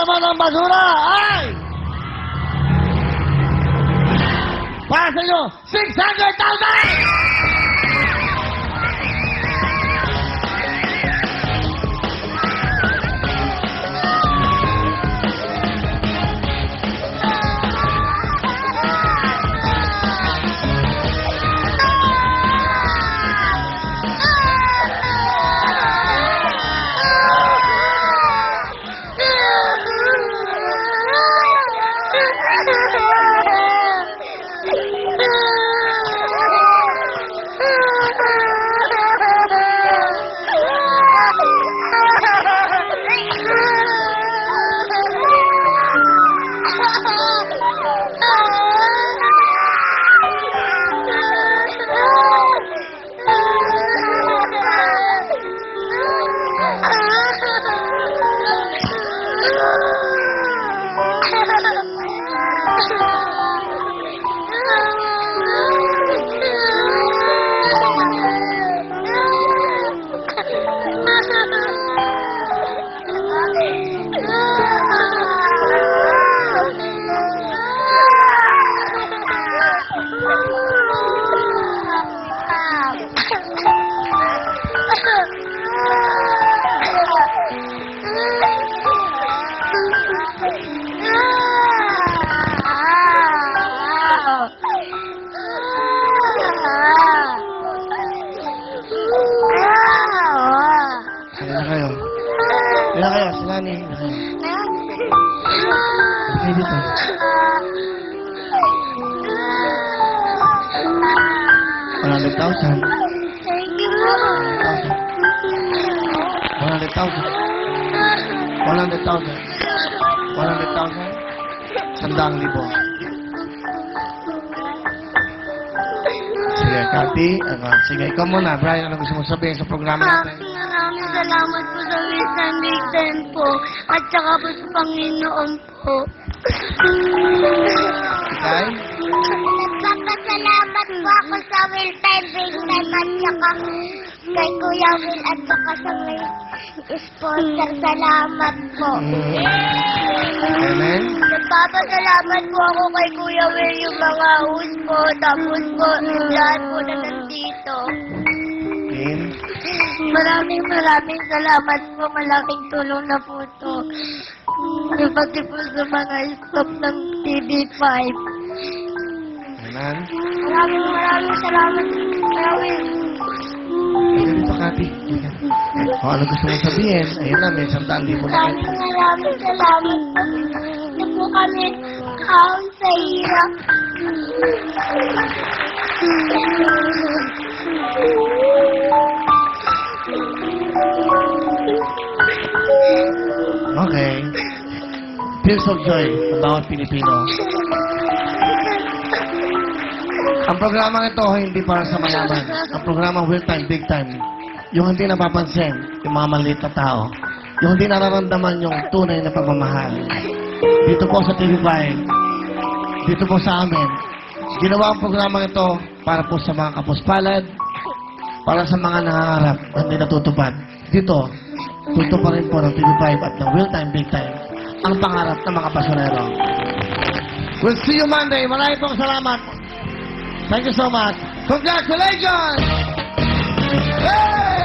naman ng basura ay... Para sa inyo, 600,000! Ilan kayo? Si Nani. Okay, dito. 100,000. 100,000. Sige, Cathy. Sige, ikaw muna. Brian, ano gusto mo sabihin sa programa natin? Maraming salamat po sa Wilson Bigten po. At saka po sa Panginoon po. Ikay? Nagpapasalamat po ako sa Wilson Bigten at saka kay Kuya Will at saka sa may sponsor. Salamat po. Amen? Nagpapasalamat po ako kay Kuya Will yung mga host po. Tapos po, lahat po na nandito. Kim? Maraming salamat po. Malaking tulong na po ito. Pati po sa mga staff ng TV5. Amen? Maraming salamat. Sige dito, Cathy. Sige. O, ano gusto mo sabihin? Ayun na, may 100,000 na kayo. Maraming salamat po. Ito po kami kahon sa hirap. Okay. Tears of Joy, ang bawat Pilipino. Ang programa ito hindi para sa mayaman. Ang programa Real Time, Big Time. Yung hindi napapansin, yung mga maliit na tao. Yung hindi nararamdaman yung tunay na pagmamahal. Dito po sa TV5, dito po sa amin, ginawa ang programa ito para po sa mga kapuspalad, para sa mga nangangarap na hindi natutupad. Dito, tutuparin po ng TV5 at ng Real Time, Big Time ang pangarap ng mga pasyonero. We'll see you Monday. Maraming pong salamat. Thank you so much. Congratulations! Hey!